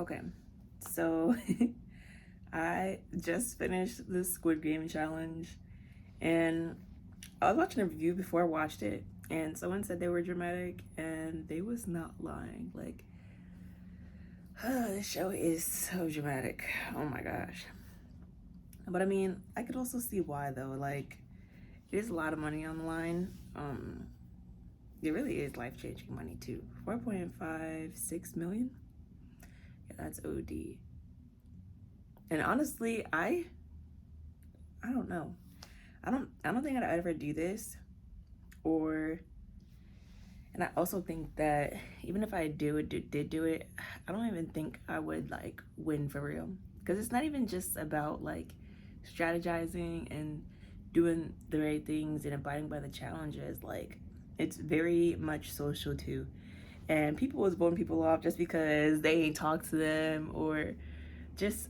Okay, so I just finished the Squid Game challenge, and I was watching a review before I watched it, and someone said they were dramatic, and they was not lying. Like, this show is so dramatic. Oh my gosh. But I mean, I could also see why though. Like, it is a lot of money on the line. It really is life-changing money too. 4.56 million. Yeah, that's OD. And honestly, I don't know. I don't think I'd ever do this, or and I also think that even if I did do it, I don't even think I would like win for real, because it's not even just about like strategizing and doing the right things and abiding by the challenges. Like, it's very much social too, and people was voting people off just because they ain't talk to them, or just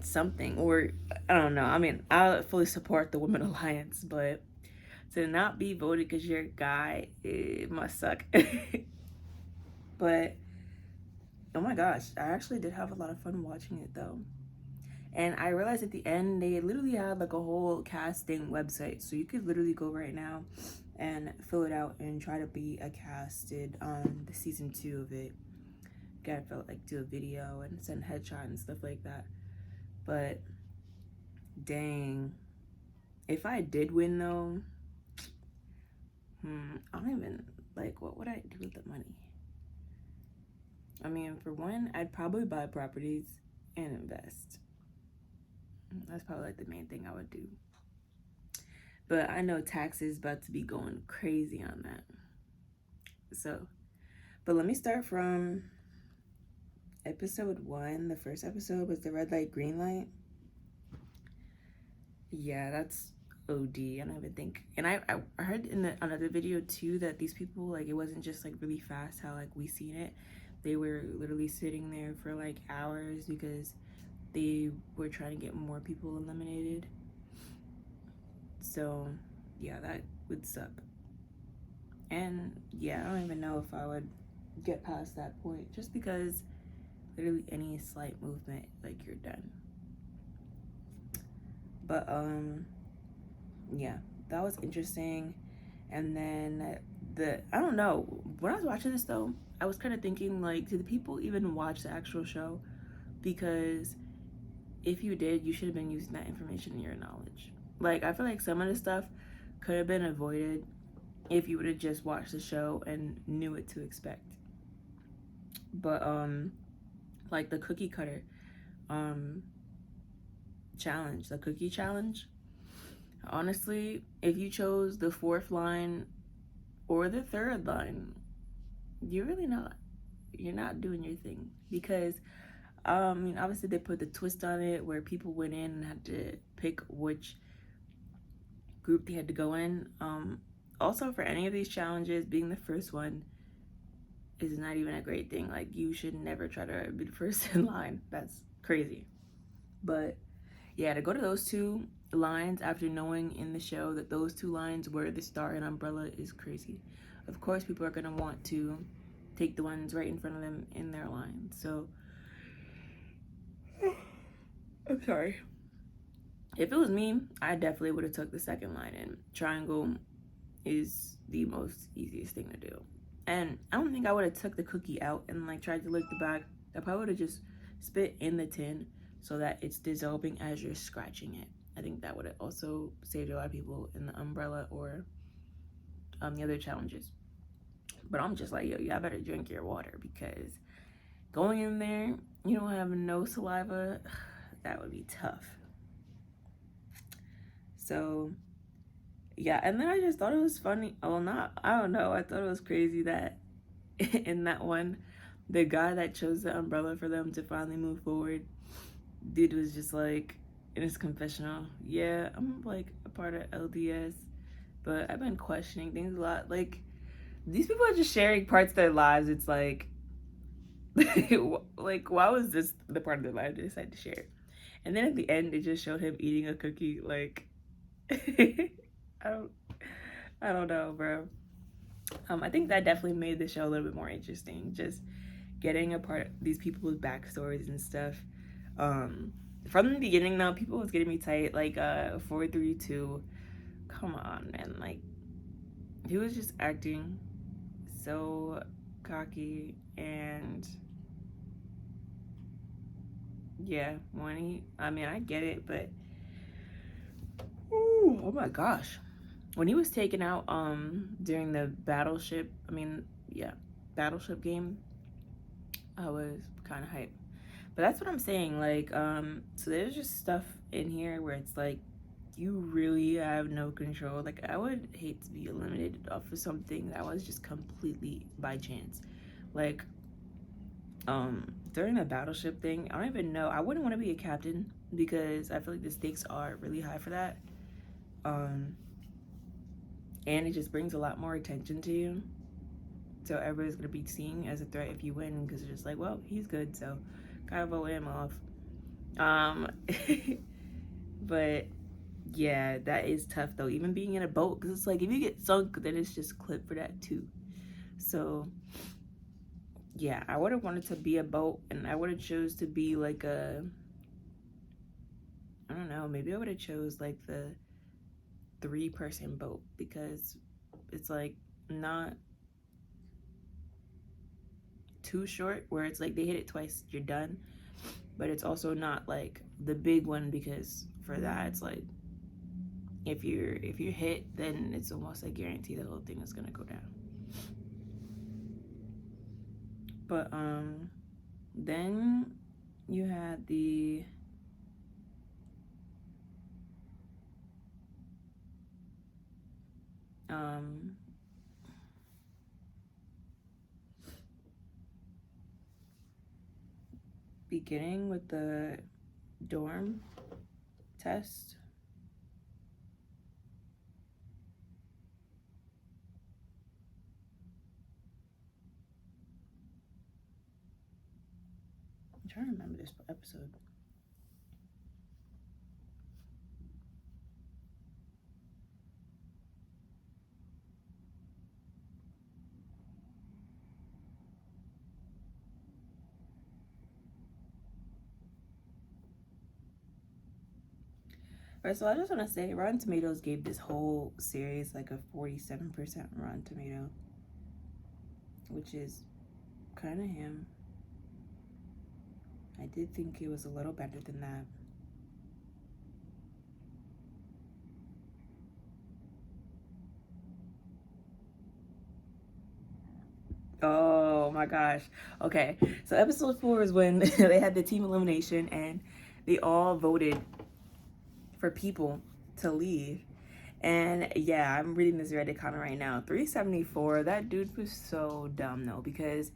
something, or I don't know. I mean, I fully support the Women Alliance, but to not be voted because you're a guy, it must suck. But oh my gosh, I actually did have a lot of fun watching it though. And I realized at the end they literally had like a whole casting website, so you could literally go right now and fill it out and try to be a casted on the season 2 of it. You gotta fill, like, do a video and send headshot and stuff like that. But dang, if I did win though, I don't even, like, what would I do with the money? I mean, for one, I'd probably buy properties and invest. That's probably like the main thing I would do. But I know taxes about to be going crazy on that. So, but let me start from episode 1. The first episode was the red light, green light. Yeah, that's OD. I don't even think. And I heard in another video too that these people, like, it wasn't just like really fast how like we seen it. They were literally sitting there for like hours because they were trying to get more people eliminated. So yeah, that would suck. And yeah, I don't even know if I would get past that point, just because literally any slight movement, like, you're done. But yeah, that was interesting. And then I don't know, when I was watching this though, I was kind of thinking, like, do the people even watch the actual show? Because if you did, you should have been using that information in your knowledge. Like, I feel like some of the stuff could have been avoided if you would have just watched the show and knew what to expect. But like the cookie cutter challenge, the cookie challenge, honestly, if you chose the 4th line or the 3rd line, you're not doing your thing. Because I mean, obviously they put the twist on it where people went in and had to pick which group they had to go in. Also, for any of these challenges, being the first one is not even a great thing. Like, you should never try to be the first in line. That's crazy. But yeah, to go to those 2 lines after knowing in the show that those 2 lines were the star and umbrella is crazy. Of course, people are going to want to take the ones right in front of them in their line. So I'm sorry. If it was me, I definitely would have took the 2nd line, and triangle is the most easiest thing to do. And I don't think I would have took the cookie out and like tried to lick the back. I probably would have just spit in the tin so that it's dissolving as you're scratching it. I think that would have also saved a lot of people in the umbrella or the other challenges. But I'm just like, yo, y'all better drink your water, because going in there, you don't have no saliva, that would be tough. So yeah, and then I just thought it was funny. Well, not, I don't know. I thought it was crazy that in that one, the guy that chose the umbrella for them to finally move forward, dude was just like, in his confessional, yeah, I'm like a part of LDS, but I've been questioning things a lot. Like, these people are just sharing parts of their lives. It's like, like, why was this the part of their life they decided to share? And then at the end, it just showed him eating a cookie. Like, I don't, I don't know, bro. I think that definitely made the show a little bit more interesting. Just getting a part of these people's backstories and stuff. From the beginning though, people was getting me tight, like 432. Come on, man. Like, he was just acting so cocky, and yeah, when he, I mean, I get it, but ooh, oh my gosh, when he was taken out during the battleship, I mean, yeah, battleship game, I was kind of hyped. But that's what I'm saying, like, so there's just stuff in here where it's like, you really have no control. Like, I would hate to be eliminated off of something that was just completely by chance. Like, during the battleship thing, I don't even know. I wouldn't want to be a captain because I feel like the stakes are really high for that. And it just brings a lot more attention to you. So everybody's gonna be seen as a threat if you win, because it's just like, well, he's good, so gotta vote him off. But yeah, that is tough though. Even being in a boat, because it's like if you get sunk, then it's just clip for that too. So yeah, I would have wanted to be a boat, and I would have chose to be like a, I don't know, maybe I would have chose like the 3-person boat, because it's like not too short where it's like they hit it twice, you're done, but it's also not like the big one, because for that it's like if you're hit, then it's almost a guarantee the whole thing is gonna go down. But then you had the beginning with the dorm test. I'm trying to remember this episode. Alright, so I just want to say Rotten Tomatoes gave this whole series like a 47% Rotten Tomato, which is kind of him. I did think it was a little better than that. Oh my gosh. Okay, so episode 4 is when they had the team elimination and they all voted for people to leave. And yeah, I'm reading this Reddit comment right now. 374, that dude was so dumb though, because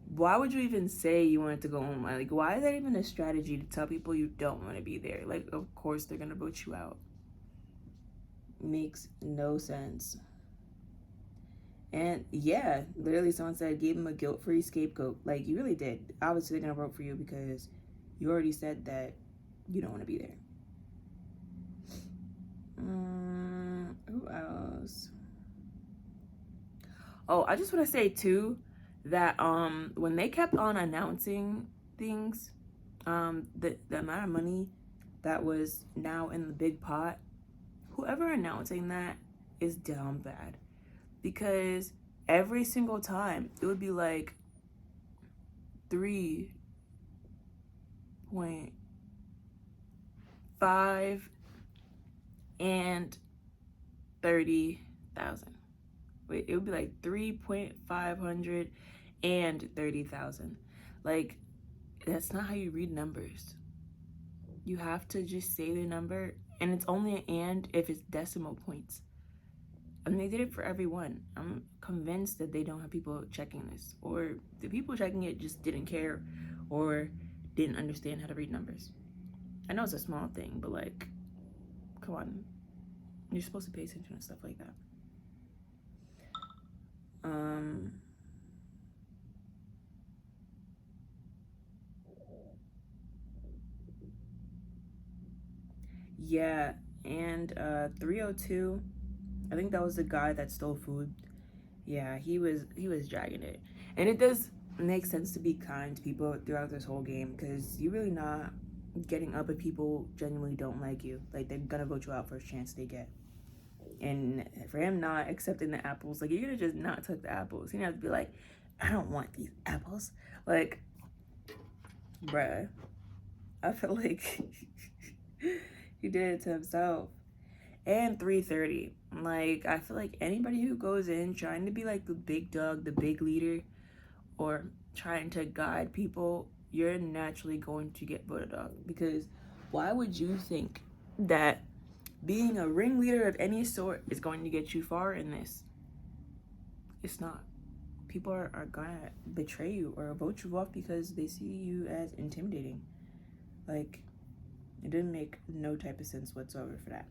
why would you even say you wanted to go home? Like, why is that even a strategy to tell people you don't want to be there? Like, of course they're gonna vote you out. Makes no sense. And yeah, literally someone said gave him a guilt-free scapegoat. Like, you really did. Obviously they're gonna vote for you because you already said that you don't want to be there. Who else? Oh, I just want to say too that when they kept on announcing things, the amount of money that was now in the big pot, whoever announcing that is down bad, because every single time it would be like 3.5 and 30,000. Wait, it would be like 3.500 and 30,000. Like, that's not how you read numbers. You have to just say the number, and it's only an and if it's decimal points. And they did it for everyone. I'm convinced that they don't have people checking this, or the people checking it just didn't care or didn't understand how to read numbers. I know it's a small thing, but like, come on. You're supposed to pay attention to stuff like that. Yeah, and 302, I think that was the guy that stole food. Yeah, he was dragging it. And it does makes sense to be kind to people throughout this whole game, because you're really not getting up if people genuinely don't like you. Like, they're gonna vote you out first chance they get. And for him not accepting the apples, like, you're gonna just not take the apples. You have to be like, I don't want these apples. Like, bruh, I feel like he did it to himself. And 3:30, like, I feel like anybody who goes in trying to be like the big dog, the big leader, or trying to guide people, you're naturally going to get voted off. Because why would you think that being a ringleader of any sort is going to get you far in this? It's not. People are gonna betray you or vote you off because they see you as intimidating. Like, it didn't make no type of sense whatsoever for that.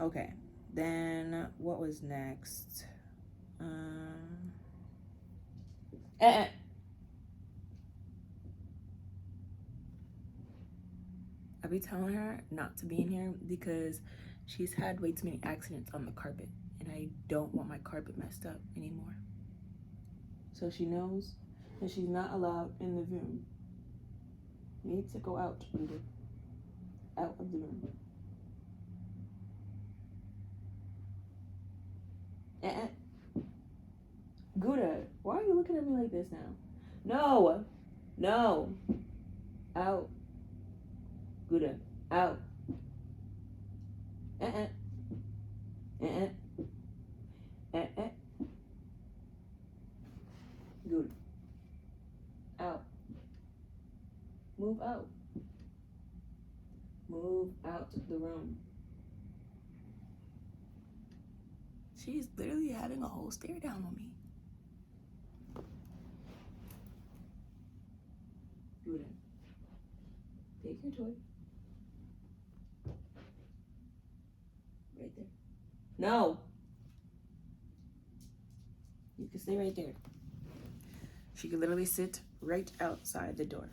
Okay, then what was next? I be telling her not to be in here because she's had way too many accidents on the carpet, and I don't want my carpet messed up anymore. So she knows that she's not allowed in the room. You need to go out, Linda. Out of the room. Gouda, why are you looking at me like this now? No. No. Out. Gouda. Out. Gouda. Out. Move out. Move out the room. She's literally having a whole stare down on me. Gouda. Take your toy. Right there. No. You can stay right there. She could literally sit right outside the door.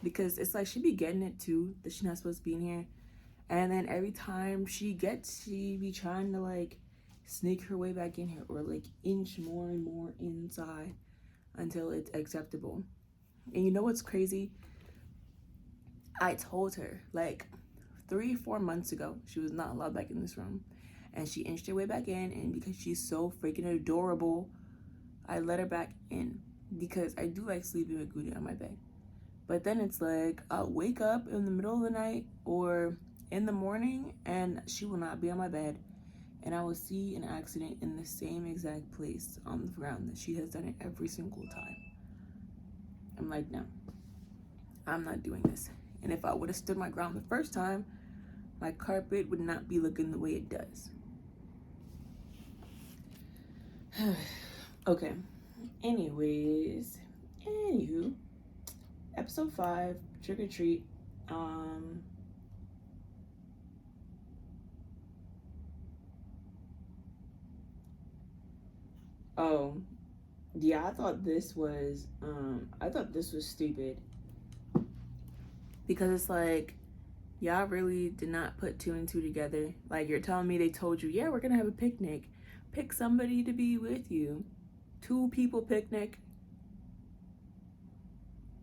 Because it's like she be getting it too, that she's not supposed to be in here. And then every time she be trying to like sneak her way back in here or like inch more and more inside until it's acceptable. And you know what's crazy? I told her like 3-4 months ago she was not allowed back in this room, and she inched her way back in, and because she's so freaking adorable, I let her back in because I do like sleeping with Goody on my bed. But then it's like I'll wake up in the middle of the night or in the morning and she will not be on my bed, and I will see an accident in the same exact place on the ground that she has done it every single time. I'm like, no, I'm not doing this. And if I would have stood my ground the first time, my carpet would not be looking the way it does. Okay. Anyways, anywho, episode 5, trick or treat. Oh, yeah, I thought this was stupid. Because it's like, y'all really did not put 2 and 2 together. Like, you're telling me they told you, yeah, we're gonna have a picnic. Pick somebody to be with you. 2 people picnic.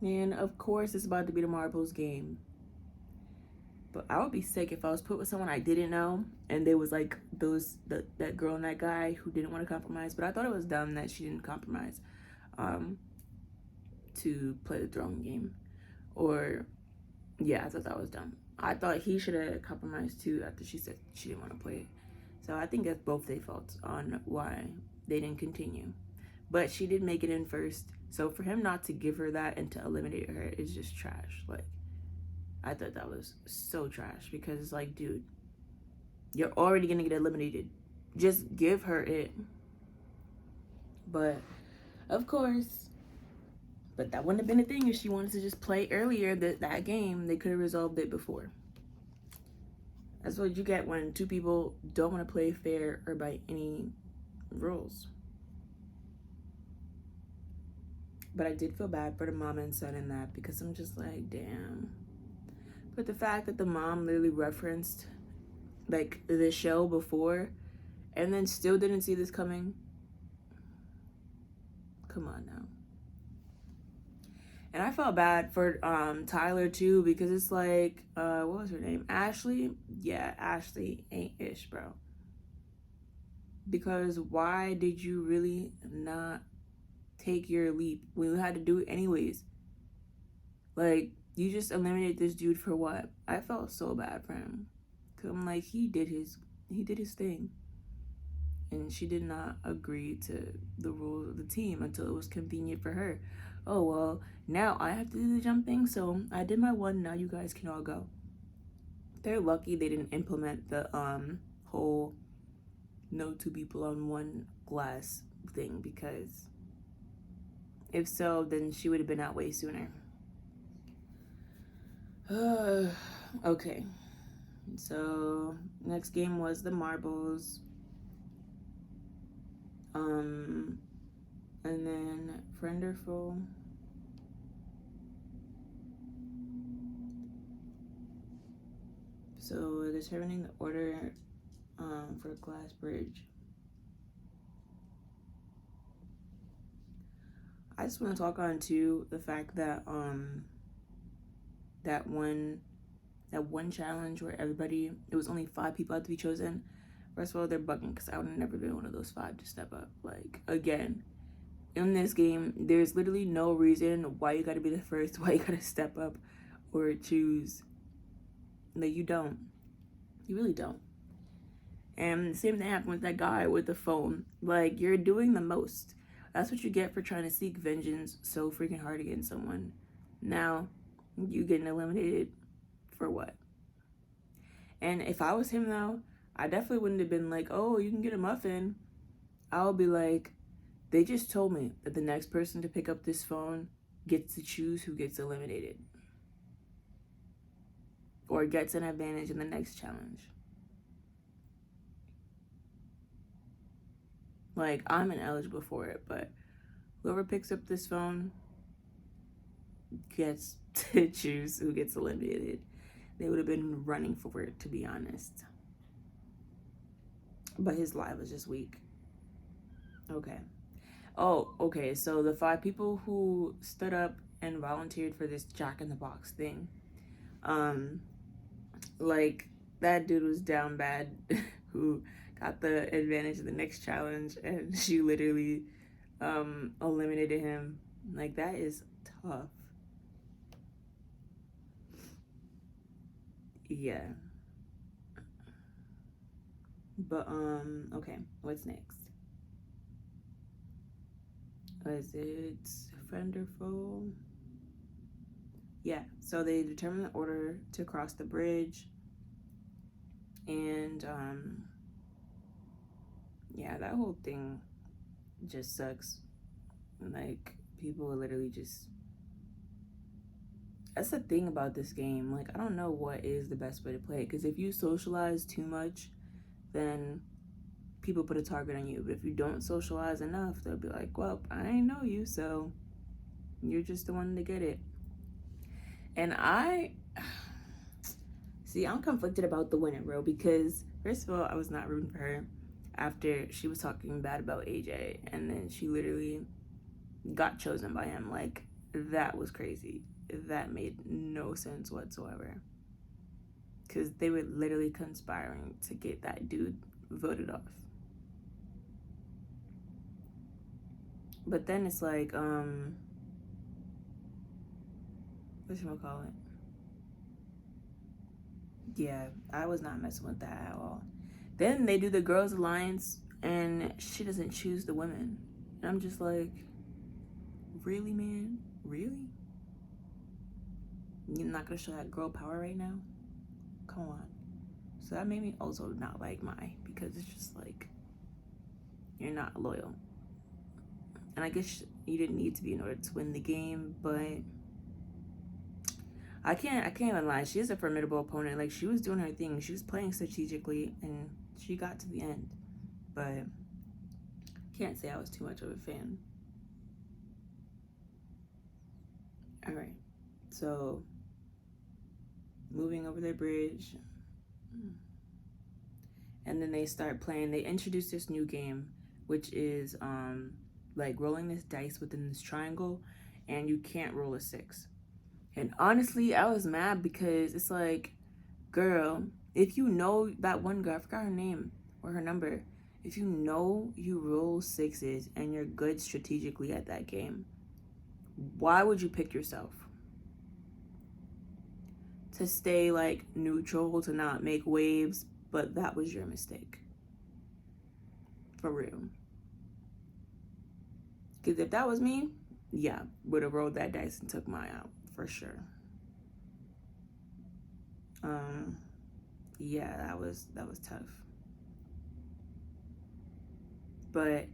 And of course it's about to be the marbles game. But I would be sick if I was put with someone I didn't know and they was like that girl and that guy who didn't want to compromise. But I thought it was dumb that she didn't compromise to play the throne game. Or yeah, I thought that was dumb. I thought he should have compromised too after she said she didn't want to play it. So I think that's both their faults on why they didn't continue. But she did make it in first. So for him not to give her that and to eliminate her is just trash. Like, I thought that was so trash because it's like, dude, you're already gonna get eliminated. Just give her it. But of course, but that wouldn't have been a thing if she wanted to just play earlier that game. They could have resolved it before. That's what you get when 2 people don't want to play fair or by any rules. But I did feel bad for the mom and son in that because I'm just like, damn. But the fact that the mom literally referenced like the show before and then still didn't see this coming. Come on now. And I felt bad for Tyler too, because it's like, what was her name? Ashley? Yeah, Ashley ain't ish, bro. Because why did you really not take your leap when you had to do it anyways? Like, you just eliminated this dude for what? I felt so bad for him. Cause I'm like, he did his thing. And she did not agree to the rules of the team until it was convenient for her. Oh, well, now I have to do the jumping, so I did my one, now you guys can all go. They're lucky they didn't implement the whole no two people on one glass thing, because if so, then she would have been out way sooner. Okay. So, next game was the marbles. And then friend or foe. So determining the order for glass bridge. I just want to talk on too the fact that that one challenge where it was only 5 people had to be chosen. First of all, they're bugging, because I would have never been one of those 5 to step up. Like, again, in this game, there's literally no reason why you gotta be the first, why you gotta step up or choose. Like, you don't. You really don't. And the same thing happened with that guy with the phone. Like, you're doing the most. That's what you get for trying to seek vengeance so freaking hard against someone. Now, you getting eliminated for what? And if I was him, though, I definitely wouldn't have been like, oh, you can get a muffin. I'll be like, they just told me that the next person to pick up this phone gets to choose who gets eliminated. Or gets an advantage in the next challenge. Like, I'm ineligible for it, but whoever picks up this phone gets to choose who gets eliminated. They would have been running for it, to be honest. But his live was just weak. Okay. Oh, okay. So the 5 people who stood up and volunteered for this Jack in the Box thing, like, that dude was down bad who got the advantage of the next challenge, and she literally eliminated him. Like, that is tough. Yeah. But okay, what's next? Was it friend or foe? Yeah, so they determine the order to cross the bridge, and yeah, that whole thing just sucks. Like, people literally just, that's the thing about this game. Like, I don't know what is the best way to play it, because if you socialize too much, then people put a target on you. But if you don't socialize enough, they'll be like, well, I ain't know you, so you're just the one to get it. And I'm conflicted about the winner, bro, because first of all, I was not rooting for her after she was talking bad about AJ, and then she literally got chosen by him. Like, that was crazy. That made no sense whatsoever, because they were literally conspiring to get that dude voted off. But then it's like, whatchamacallit? Yeah, I was not messing with that at all. Then they do the girls' alliance, and she doesn't choose the women. And I'm just like, really, man? Really? You're not gonna show that girl power right now? Come on. So that made me also not like Mai, because it's just like, you're not loyal. And I guess you didn't need to be in order to win the game, but I can't even lie. She is a formidable opponent. Like, she was doing her thing. She was playing strategically, and she got to the end. But can't say I was too much of a fan. All right. So, moving over the bridge. And then they start playing. They introduce this new game, which is like rolling this dice within this triangle, and you can't roll a 6. And honestly, I was mad because it's like, girl, if you know that one girl, I forgot her name or her number, if you know you roll 6s and you're good strategically at that game, why would you pick yourself? To stay like neutral, to not make waves, but that was your mistake. For real. Because if that was me, yeah, would have rolled that dice and took mine out for sure. Yeah, that was tough. But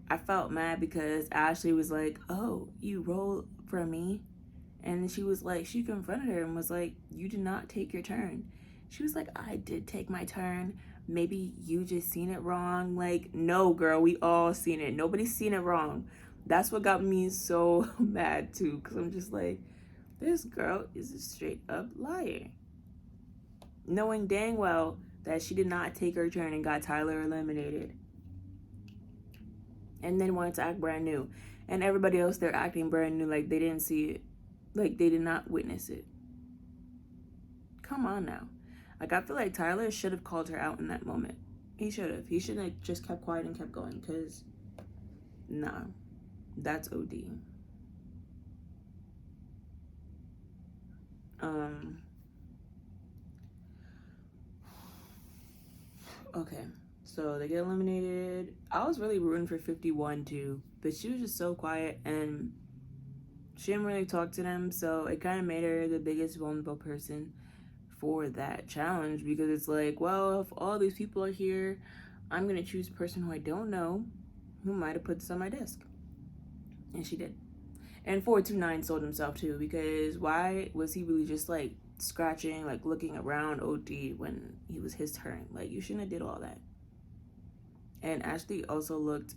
I felt mad because Ashley was like, "Oh, you rolled for me," and she was like, she confronted her and was like, "You did not take your turn." She was like, "I did take my turn. Maybe you just seen it wrong." Like, no, girl, we all seen it. Nobody's seen it wrong. That's what got me so mad too, because I'm just like, this girl is a straight up liar. Knowing dang well that she did not take her turn and got Tyler eliminated. And then wanted to act brand new. And everybody else, they're acting brand new like they didn't see it. Like they did not witness it. Come on now. Like, I feel like Tyler should have called her out in that moment. He should have. He should have just kept quiet and kept going. Because, nah. That's OD. Okay. So they get eliminated. I was really rooting for 51 too. But she was just so quiet and she didn't really talk to them. So it kind of made her the biggest vulnerable person for that challenge, because it's like, well, if all these people are here, I'm gonna choose a person who I don't know who might have put this on my desk. And she did. And 429 sold himself too, because why was he really just like scratching, like looking around OD when he was his turn? Like, you shouldn't have did all that. And Ashley also looked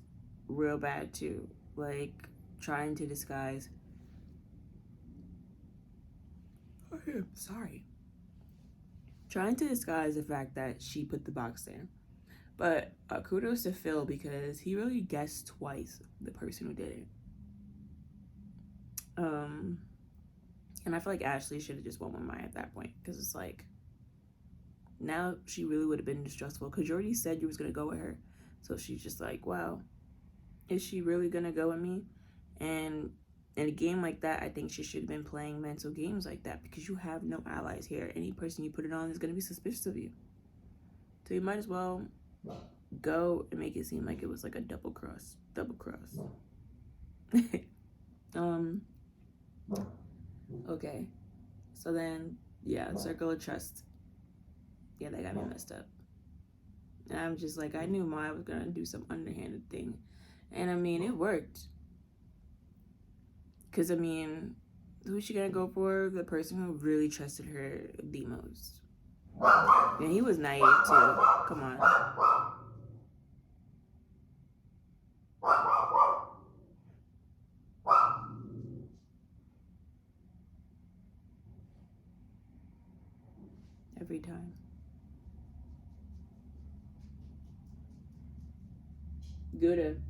real bad too, like trying to disguise. Sorry. Trying to disguise the fact that she put the box there. But kudos to Phil, because he really guessed twice the person who did it. And I feel like Ashley should have just won with Maya at that point, because it's like, now she really would have been distrustful, because you already said you was going to go with her. So she's just like, wow, is she really going to go with me? And in a game like that, I think she should have been playing mental games like that, because you have no allies here. Any person you put it on is going to be suspicious of you. So you might as well go and make it seem like it was like a double cross. Okay. So then, yeah, circle of trust. Yeah, they got me messed up. And I'm just like, I knew Maya was going to do some underhanded thing. And I mean, it worked. Because, I mean, who's she going to go for? The person who really trusted her the most. And he was naive, too. Come on. Every time. Good.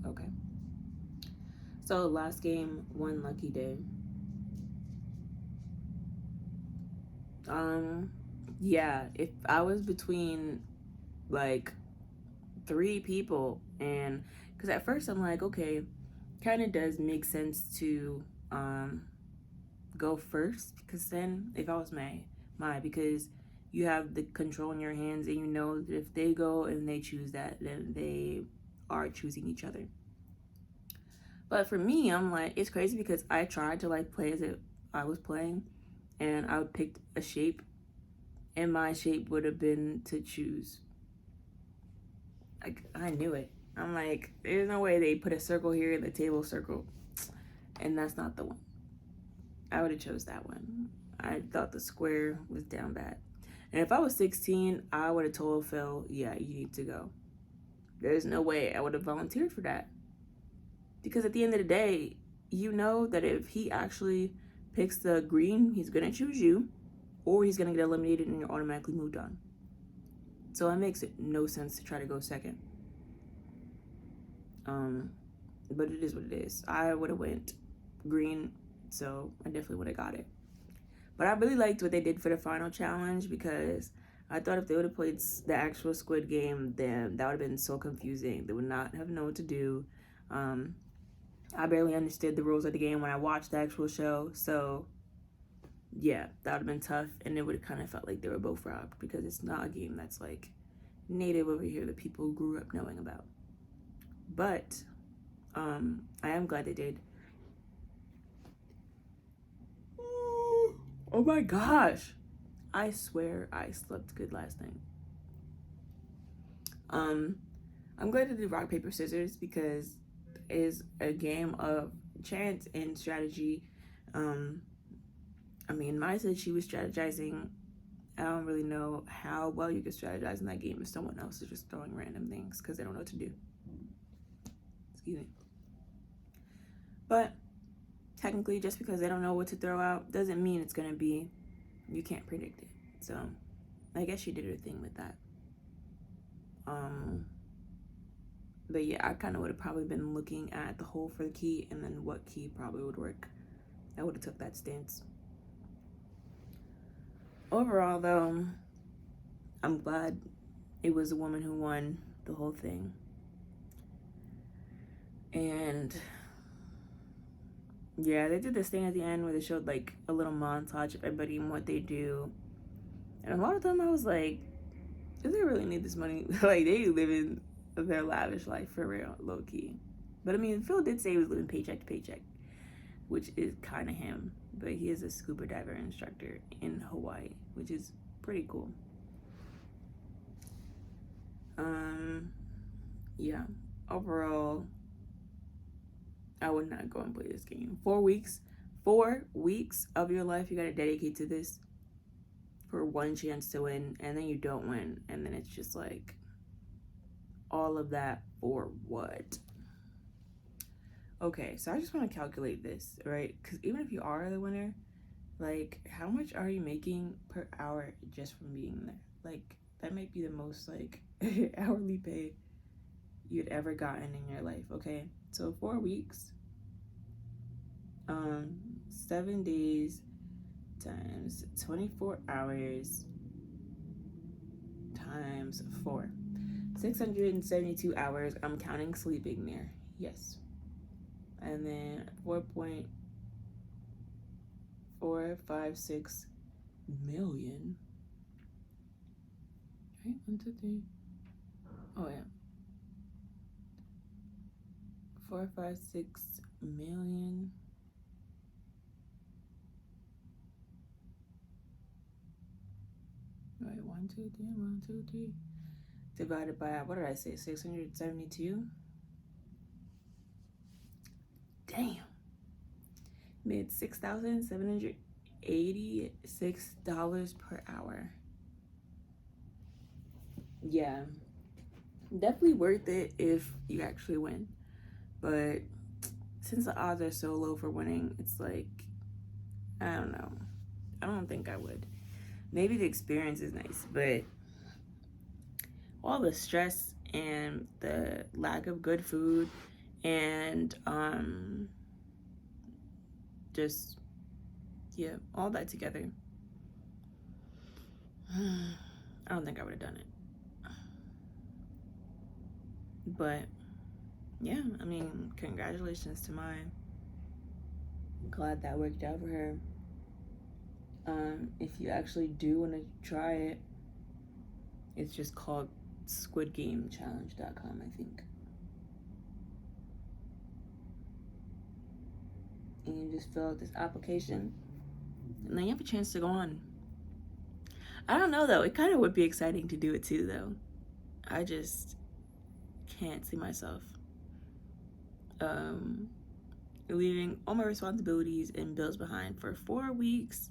Okay. So last game, one lucky day. Yeah, if I was between like 3 people, and because at first I'm like, okay, kind of does make sense to go first, because then if I was my because you have the control in your hands, and you know that if they go and they choose that, then they are choosing each other. But for me, I'm like, it's crazy, because I tried to like play as if I was playing, and I would pick a shape, and my shape would have been to choose. I knew it. I'm like, there's no way they put a circle here in the table circle, and that's not the one. I would have chose that one. I thought the square was down bad. And if I was 16, I would have told Phil, yeah, you need to go. There's no way I would have volunteered for that. Because at the end of the day, you know that if he actually picks the green, he's going to choose you. or he's gonna get eliminated and you're automatically moved on. So it makes it no sense to try to go second. But it is what it is. I would have went green, so I definitely would have got it. But I really liked what they did for the final challenge, because I thought if they would have played the actual Squid Game, then that would have been so confusing. They would not have known what to do. I barely understood the rules of the game when I watched the actual show, so yeah, that would have been tough, and it would have kind of felt like they were both robbed, because it's not a game that's like native over here that people grew up knowing about. But I am glad they did. Oh my gosh, I swear I slept good last night. I'm glad to do rock paper scissors, because it is a game of chance and strategy. I mean, Maya said she was strategizing. I don't really know how well you can strategize in that game if someone else is just throwing random things because they don't know what to do. Excuse me. But technically, just because they don't know what to throw out doesn't mean it's gonna be, you can't predict it. So I guess she did her thing with that. But yeah, I kind of would have probably been looking at the hole for the key and then what key probably would work. I would have took that stance. Overall, though, I'm glad it was a woman who won the whole thing. And yeah, they did this thing at the end where they showed like a little montage of everybody and what they do. And a lot of them, I was like, do they really need this money? Like, they living their lavish life for real, low key. But I mean, Phil did say he was living paycheck to paycheck, which is kind of him. But he is a scuba diver instructor in Hawaii, which is pretty cool. Yeah. Overall, I would not go and play this game. 4 weeks. 4 weeks of your life you gotta dedicate to this for one chance to win, and then you don't win, and then it's just like all of that for what? Okay, so I just want to calculate this, right? Because even if you are the winner, like, how much are you making per hour just from being there? Like, that might be the most like hourly pay you'd ever gotten in your life. Okay, so 4 weeks, 7 days times 24 hours times 4, 672 hours. I'm counting sleeping there, yes. And then 4.456 million. Right, 1, 2, 3. Oh yeah, 456 million. Right, 1, 2, 3, 1, 2, 3. Divided by, what did I say? 672. Damn. Made $6,786 per hour. Yeah, definitely worth it if you actually win. But since the odds are so low for winning, it's like, I don't know. I don't think I would. Maybe the experience is nice, but all the stress and the lack of good food and just, yeah, all that together, I don't think I would have done it. But yeah, I mean, congratulations to Maya. Glad that worked out for her. If you actually do want to try it, it's just called squidgamechallenge.com, I think. And you just fill out this application, and then you have a chance to go on. I don't know, though. It kind of would be exciting to do it, too, though. I just can't see myself leaving all my responsibilities and bills behind for 4 weeks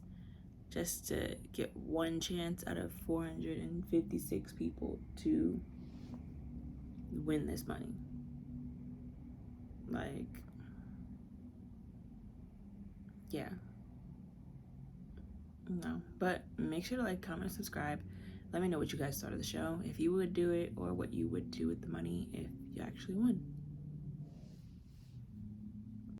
just to get one chance out of 456 people to win this money. Like, yeah. No, but make sure to like, comment, and subscribe. Let me know what you guys thought of the show, if you would do it, or what you would do with the money if you actually won.